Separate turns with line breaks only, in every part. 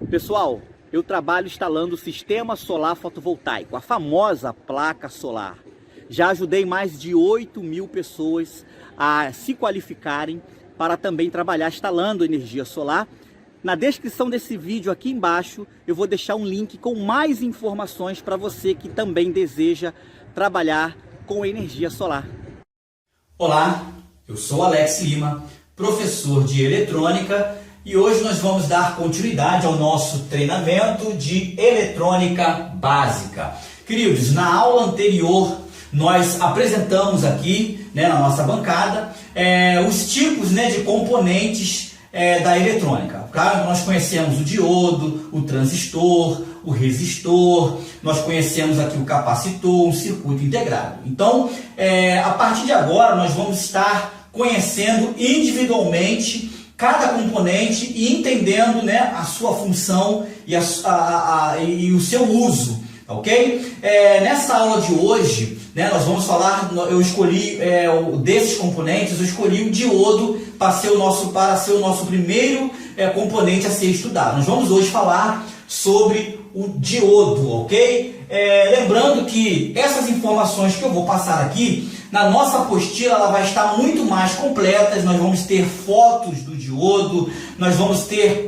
Pessoal, eu trabalho instalando o sistema solar fotovoltaico, a famosa placa solar. Já ajudei mais de 8.000 pessoas a se qualificarem para também trabalhar instalando energia solar. Na descrição desse vídeo aqui embaixo eu vou deixar um link com mais informações para você que também deseja trabalhar com energia solar.
Olá, eu sou Alex Lima, professor de eletrônica, e hoje nós vamos dar continuidade ao nosso treinamento de eletrônica básica. Queridos, na aula anterior nós apresentamos aqui, na nossa bancada, os tipos de componentes da eletrônica. Claro, nós conhecemos o diodo, o transistor, o resistor, nós conhecemos aqui o capacitor, um circuito integrado. Então, a partir de agora, nós vamos estar conhecendo individualmente cada componente e entendendo a sua função e, e o seu uso, ok? Nessa aula de hoje, nós vamos falar, eu escolhi desses componentes, eu escolhi o diodo para ser o nosso primeiro componente a ser estudado. Nós vamos hoje falar sobre o diodo, ok? Lembrando que essas informações que eu vou passar aqui, na nossa apostila ela vai estar muito mais completa. Nós vamos ter fotos do diodo, nós vamos ter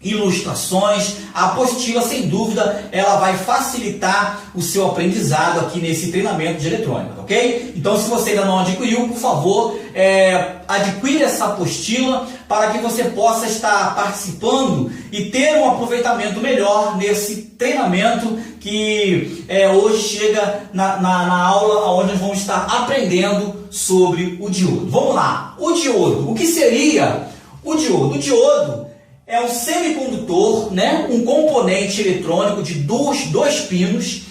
ilustrações. A apostila, sem dúvida, ela vai facilitar o seu aprendizado aqui nesse treinamento de eletrônica, ok? Então, se você ainda não adquiriu, por favor, adquira essa apostila para que você possa estar participando e ter um aproveitamento melhor nesse treinamento que hoje chega na aula onde nós vamos estar aprendendo sobre o diodo. Vamos lá, o diodo. O que seria o diodo? O diodo é um semicondutor, um componente eletrônico de dois pinos,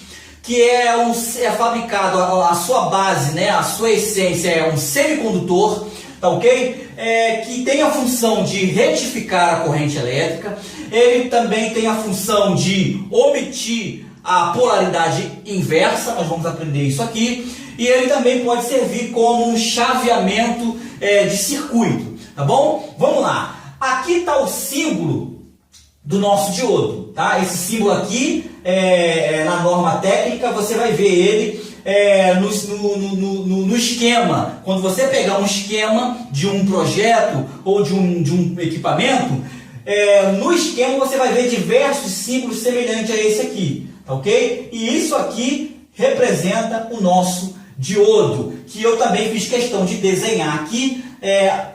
que é fabricado, a sua base, a sua essência é um semicondutor, tá ok? Que tem a função de retificar a corrente elétrica. Ele também tem a função de omitir a polaridade inversa, nós vamos aprender isso aqui. E ele também pode servir como um chaveamento de circuito, tá bom? Vamos lá. Aqui está o símbolo do nosso diodo, tá? Esse símbolo aqui, na norma técnica, você vai ver ele no esquema. Quando você pegar um esquema de um projeto ou de um equipamento, no esquema você vai ver diversos símbolos semelhantes a esse aqui, tá ok? E isso aqui representa o nosso diodo, que eu também fiz questão de desenhar aqui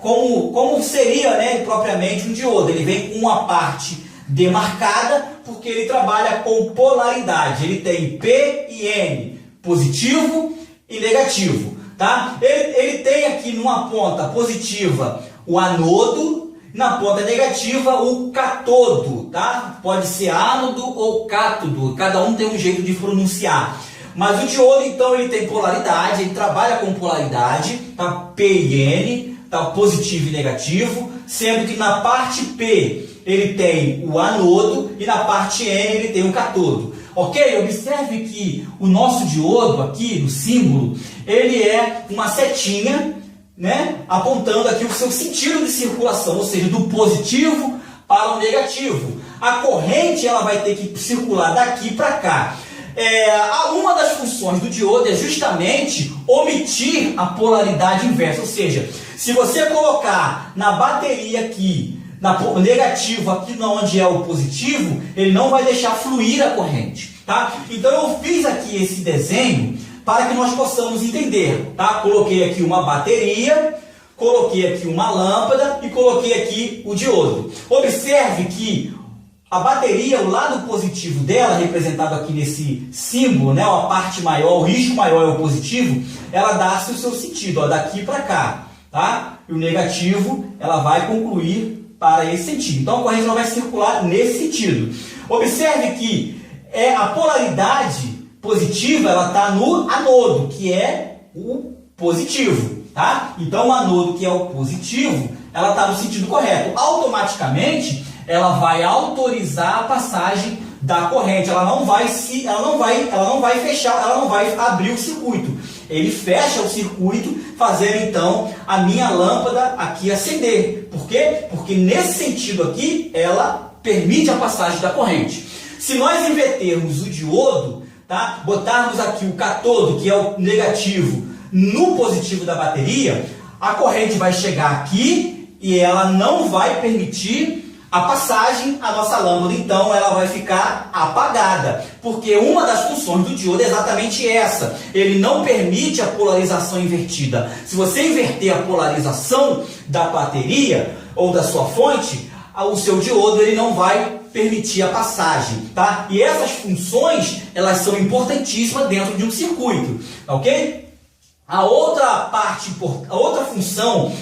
como seria propriamente um diodo. Ele vem com uma parte demarcada porque ele trabalha com polaridade. Ele tem P e N, positivo e negativo, tá? Ele tem aqui numa ponta positiva o anodo, na ponta negativa o catodo, tá? Pode ser ánodo ou cátodo, cada um tem um jeito de pronunciar. Mas o diodo, então, ele tem polaridade, ele trabalha com polaridade, tá? P e N, tá? Positivo e negativo, sendo que na parte P ele tem o anodo e na parte N ele tem o catodo. Ok? Observe que o nosso diodo aqui, no símbolo, ele é uma setinha, apontando aqui o seu sentido de circulação, ou seja, do positivo para o negativo. A corrente ela vai ter que circular daqui para cá. Uma das funções do diodo é justamente omitir a polaridade inversa, ou seja, se você colocar na bateria aqui, o negativo aqui onde é o positivo, ele não vai deixar fluir a corrente, tá? Então eu fiz aqui esse desenho para que nós possamos entender, tá? Coloquei aqui uma bateria, coloquei aqui uma lâmpada e coloquei aqui o diodo. Observe que a bateria, o lado positivo dela, representado aqui nesse símbolo, a parte maior, o risco maior é o positivo, ela dá-se o seu sentido, daqui para cá, tá? E o negativo, ela vai concluir para esse sentido. Então a corrente não vai circular nesse sentido. Observe que a polaridade positiva, ela está no anodo, que é o positivo, tá? Então o anodo, que é o positivo, ela está no sentido correto. Automaticamente ela vai autorizar a passagem da corrente. Ela não vai fechar, ela não vai abrir o circuito. Ele fecha o circuito, fazendo então a minha lâmpada aqui acender. Por quê? Porque nesse sentido aqui ela permite a passagem da corrente. Se nós invertermos o diodo, tá? Botarmos aqui o catodo, que é o negativo, no positivo da bateria, a corrente vai chegar aqui e ela não vai permitir a passagem, a nossa lâmpada, então, ela vai ficar apagada, porque uma das funções do diodo é exatamente essa. Ele não permite a polarização invertida. Se você inverter a polarização da bateria ou da sua fonte, o seu diodo ele não vai permitir a passagem, tá? E essas funções, elas são importantíssimas dentro de um circuito, ok? A outra função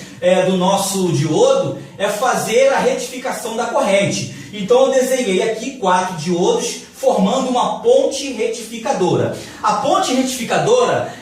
do nosso diodo é fazer a retificação da corrente. Então eu desenhei aqui 4 diodos formando uma ponte retificadora. A ponte retificadora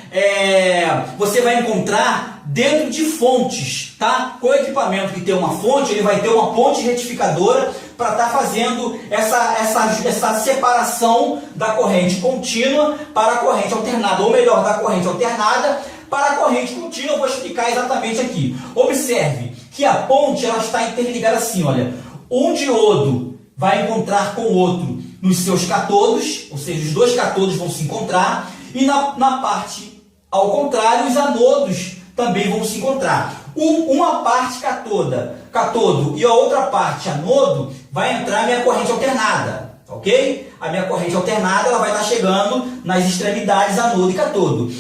você vai encontrar dentro de fontes, tá? Com o equipamento que tem uma fonte, ele vai ter uma ponte retificadora para estar fazendo essa separação da corrente contínua para a corrente alternada, ou melhor, da corrente alternada para a corrente contínua. Eu vou explicar exatamente aqui. Observe que a ponte ela está interligada assim, olha. Um diodo vai encontrar com o outro nos seus catodos, ou seja, os dois catodos vão se encontrar, e na parte ao contrário, os anodos também vão se encontrar. Uma parte catodo e a outra parte anodo vai entrar a minha corrente alternada, ok? A minha corrente alternada ela vai estar chegando nas extremidades anodo e catodo.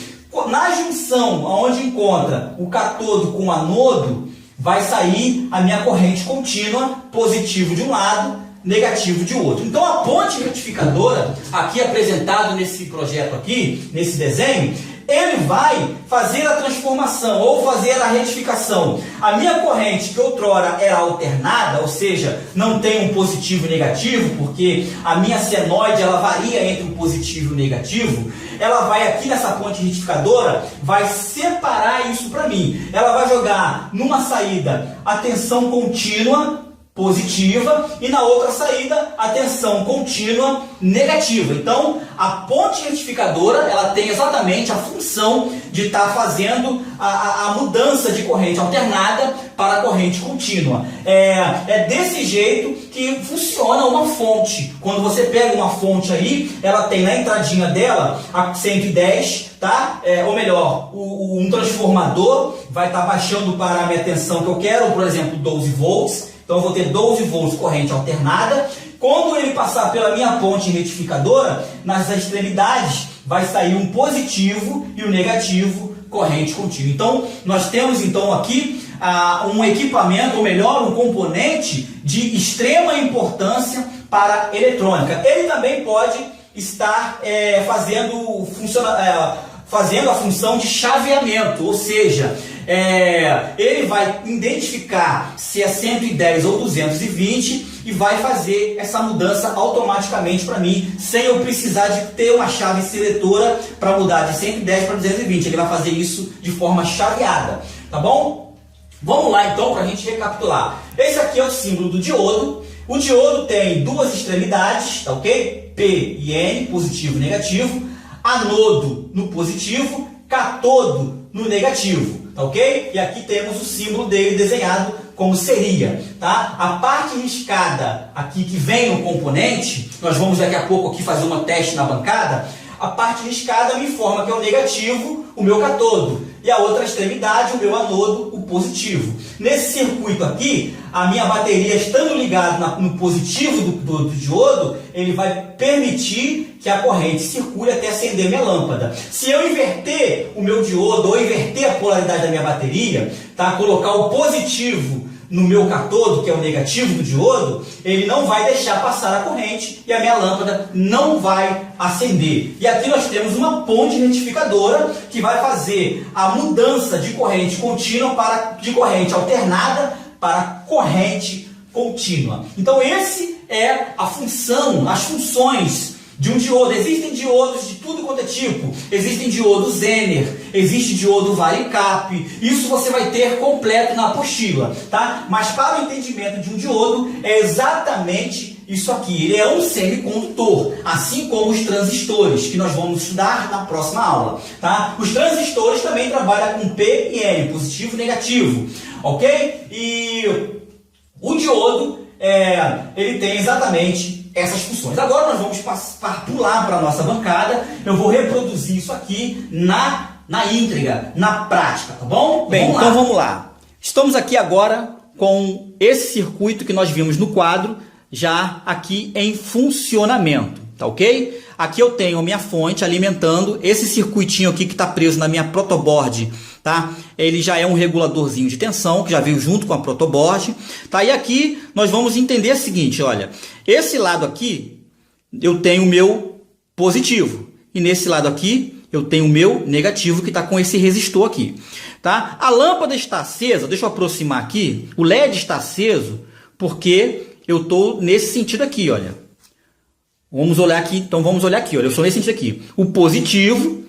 Na junção, onde encontra o catodo com o anodo, vai sair a minha corrente contínua, positivo de um lado, negativo de outro. Então a ponte retificadora, aqui apresentado nesse projeto aqui, nesse desenho, ele vai fazer a transformação ou fazer a retificação. A minha corrente, que outrora era alternada, ou seja, não tem um positivo e negativo, porque a minha senoide ela varia entre o positivo e o negativo, ela vai aqui nessa ponte retificadora, vai separar isso para mim. Ela vai jogar numa saída a tensão contínua positiva e na outra saída a tensão contínua negativa. Então a ponte retificadora ela tem exatamente a função de estar fazendo a mudança de corrente alternada para a corrente contínua. É desse jeito que funciona uma fonte. Quando você pega uma fonte aí, ela tem na entradinha dela a 110, tá? Ou melhor, um transformador vai estar baixando para a minha tensão que eu quero, por exemplo, 12 volts. Então eu vou ter 12 volts corrente alternada. Quando ele passar pela minha ponte retificadora, nas extremidades vai sair um positivo e um negativo corrente contínua. Então nós temos então aqui um equipamento, ou melhor, um componente de extrema importância para a eletrônica. Ele também pode estar fazendo a função de chaveamento, ou seja, ele vai identificar se é 110 ou 220 e vai fazer essa mudança automaticamente para mim, sem eu precisar de ter uma chave seletora para mudar de 110 para 220. Ele vai fazer isso de forma chaveada, tá bom? Vamos lá então para a gente recapitular. Esse aqui é o símbolo do diodo. O diodo tem duas extremidades, tá ok? P e N, positivo e negativo. Anodo no positivo, catodo no negativo, tá ok? E aqui temos o símbolo dele desenhado como seria, tá? A parte riscada aqui que vem no componente, nós vamos daqui a pouco aqui fazer um teste na bancada. A parte riscada me informa que é o negativo, o meu catodo, e a outra extremidade, o meu anodo, o positivo. Nesse circuito aqui, a minha bateria estando ligada no positivo do diodo, ele vai permitir que a corrente circule até acender minha lâmpada. Se eu inverter o meu diodo ou inverter a polaridade da minha bateria, tá? Colocar o positivo no meu catodo, que é o negativo do diodo, ele não vai deixar passar a corrente e a minha lâmpada não vai acender. E aqui nós temos uma ponte retificadora que vai fazer a mudança de corrente contínua de corrente alternada para corrente contínua. Então esse é a função, as funções de um diodo. Existem diodos de tudo quanto é tipo. Existem diodos Zener, existe diodo Varicap. Isso você vai ter completo na apostila, tá? Mas para o entendimento de um diodo é exatamente isso aqui. Ele é um semicondutor, assim como os transistores, que nós vamos estudar na próxima aula, tá? Os transistores também trabalham com P e N, positivo e negativo, ok? E o diodo ele tem exatamente essas funções. Agora nós vamos pular para a nossa bancada. Eu vou reproduzir isso aqui na íntegra, na prática, tá bom? Bem, então vamos lá. Estamos aqui agora com esse circuito que nós vimos no quadro, já aqui em funcionamento, tá ok? Aqui eu tenho a minha fonte alimentando esse circuitinho aqui que está preso na minha protoboard, tá? Ele já é um reguladorzinho de tensão, que já veio junto com a protoboard, tá? E aqui nós vamos entender o seguinte, olha, esse lado aqui eu tenho o meu positivo, e nesse lado aqui eu tenho o meu negativo, que está com esse resistor aqui, tá? A lâmpada está acesa, deixa eu aproximar aqui, o LED está aceso porque eu estou nesse sentido aqui, olha. Vamos olhar aqui, então vamos olhar aqui, olha, eu estou nesse sentido aqui. O positivo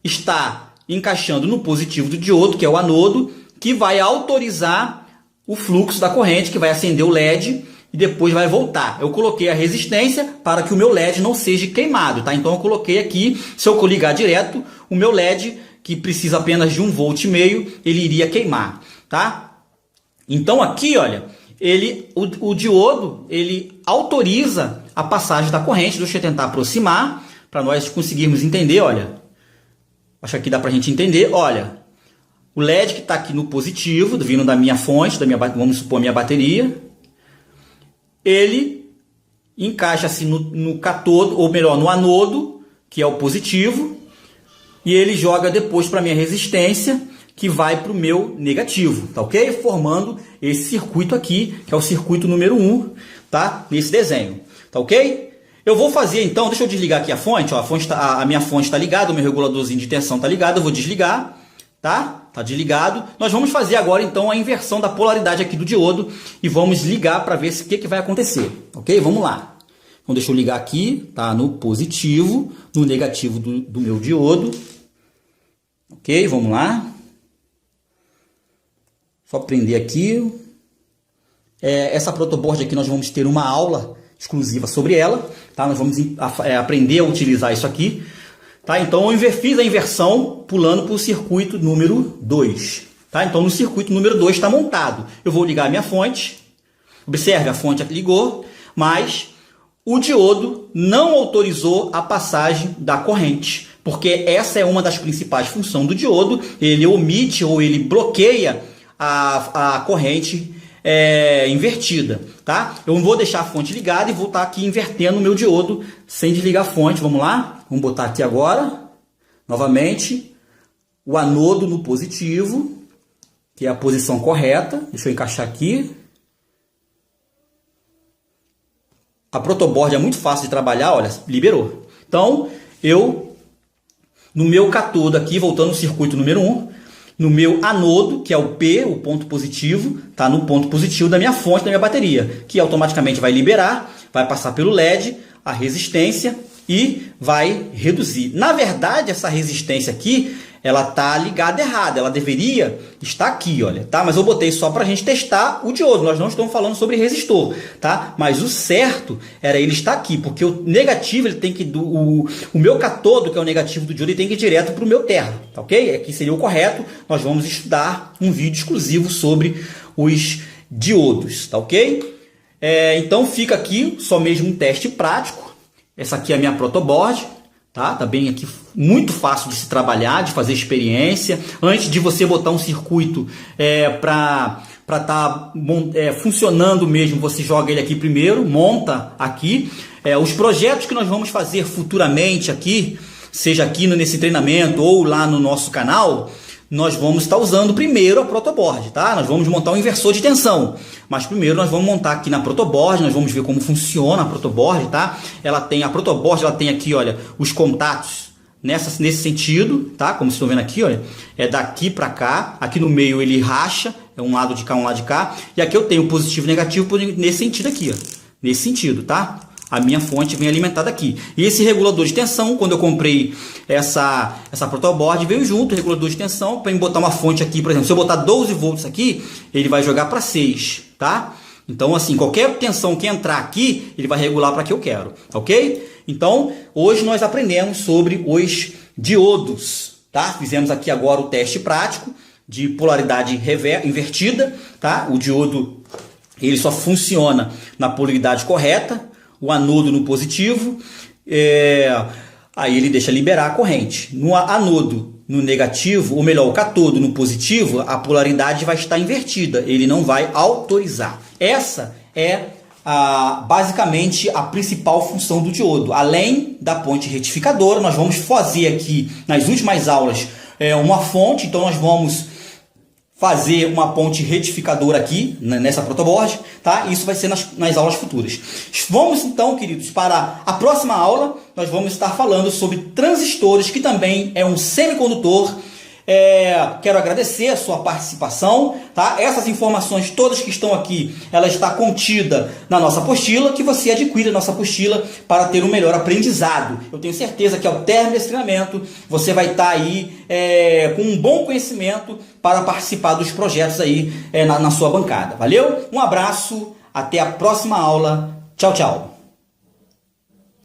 está encaixando no positivo do diodo, que é o anodo, que vai autorizar o fluxo da corrente, que vai acender o LED e depois vai voltar. Eu coloquei a resistência para que o meu LED não seja queimado, tá? Então eu coloquei aqui, se eu ligar direto, o meu LED, que precisa apenas de 1,5 volt, ele iria queimar, tá? Então aqui, olha, o diodo, ele autoriza a passagem da corrente. Deixa eu tentar aproximar para nós conseguirmos entender, olha. Acho que aqui dá para a gente entender, olha. O LED que está aqui no positivo, vindo da minha fonte, vamos supor, minha bateria, ele encaixa-se no catodo, ou melhor, no anodo, que é o positivo, e ele joga depois para a minha resistência, que vai para o meu negativo, tá ok? Formando esse circuito aqui, que é o circuito número 1, tá? Nesse desenho, tá ok? Eu vou fazer então, deixa eu desligar aqui a fonte, ó, a minha fonte está ligada, o meu reguladorzinho de tensão está ligado, eu vou desligar, tá? Tá desligado. Nós vamos fazer agora então a inversão da polaridade aqui do diodo e vamos ligar para ver o que vai acontecer, ok? Vamos lá. Então deixa eu ligar aqui, tá? No positivo, no negativo do meu diodo, ok? Vamos lá. Só prender aqui. Essa protoboard aqui nós vamos ter uma aula exclusiva sobre ela, tá? Nós vamos aprender a utilizar isso aqui, tá? Então eu fiz a inversão pulando para o circuito número 2, tá? Então no circuito número 2 está montado. Eu vou ligar a minha fonte. Observe, a fonte ligou, mas o diodo não autorizou a passagem da corrente, porque essa é uma das principais funções do diodo. Ele omite ou ele bloqueia a corrente invertida, tá? Eu vou deixar a fonte ligada e vou estar aqui invertendo o meu diodo sem desligar a fonte. Vamos lá? Vamos botar aqui agora, novamente, o anodo no positivo, que é a posição correta. Deixa eu encaixar aqui. A protoboard é muito fácil de trabalhar, olha, liberou. Então, no meu catodo aqui, voltando ao circuito número 1, no meu anodo, que é o P, o ponto positivo, está no ponto positivo da minha fonte, da minha bateria, que automaticamente vai liberar, vai passar pelo LED, a resistência e vai reduzir. Na verdade, essa resistência aqui, ela está ligada errada, ela deveria estar aqui, olha, tá? Mas eu botei só para a gente testar o diodo, nós não estamos falando sobre resistor, tá? Mas o certo era ele estar aqui, porque o negativo, ele tem que, o meu catodo, que é o negativo do diodo, ele tem que ir direto para o meu terra, tá ok? Aqui seria o correto, nós vamos estudar um vídeo exclusivo sobre os diodos, tá ok? Então fica aqui só mesmo um teste prático. Essa aqui é a minha protoboard. Tá bem aqui, muito fácil de se trabalhar, de fazer experiência. Antes de você botar um circuito para estar funcionando mesmo, você joga ele aqui primeiro, monta aqui. Os projetos que nós vamos fazer futuramente aqui, seja aqui nesse treinamento ou lá no nosso canal, nós vamos estar usando primeiro a protoboard, tá? Nós vamos montar um inversor de tensão, mas primeiro nós vamos montar aqui na protoboard, nós vamos ver como funciona a protoboard, tá? A protoboard, ela tem aqui, olha, os contatos nesse sentido, tá? Como vocês estão vendo aqui, olha, é daqui para cá, aqui no meio ele racha, é um lado de cá, um lado de cá, e aqui eu tenho positivo e negativo nesse sentido aqui, ó, nesse sentido, tá? A minha fonte vem alimentada aqui. E esse regulador de tensão, quando eu comprei essa protoboard, veio junto o regulador de tensão para botar uma fonte aqui, por exemplo. Se eu botar 12 volts aqui, ele vai jogar para 6, tá? Então, assim, qualquer tensão que entrar aqui, ele vai regular para que eu quero, ok? Então, hoje nós aprendemos sobre os diodos, tá? Fizemos aqui agora o teste prático de polaridade invertida, tá? O diodo ele só funciona na polaridade correta, o anodo no positivo, aí ele deixa liberar a corrente. No anodo no negativo, ou melhor, o catodo no positivo, a polaridade vai estar invertida, ele não vai autorizar. Essa é basicamente a principal função do diodo. Além da ponte retificadora, nós vamos fazer aqui nas últimas aulas uma fonte, então nós vamos fazer uma ponte retificadora aqui nessa protoboard, tá? Isso vai ser nas aulas futuras. Vamos então, queridos, para a próxima aula. Nós vamos estar falando sobre transistores, que também é um semicondutor. Quero agradecer a sua participação, tá? Essas informações todas que estão aqui, ela está contida na nossa apostila, que você adquire a nossa apostila para ter um melhor aprendizado. Eu tenho certeza que ao término desse treinamento, você vai estar aí com um bom conhecimento para participar dos projetos aí na sua bancada. Valeu? Um abraço, até a próxima aula. Tchau, tchau.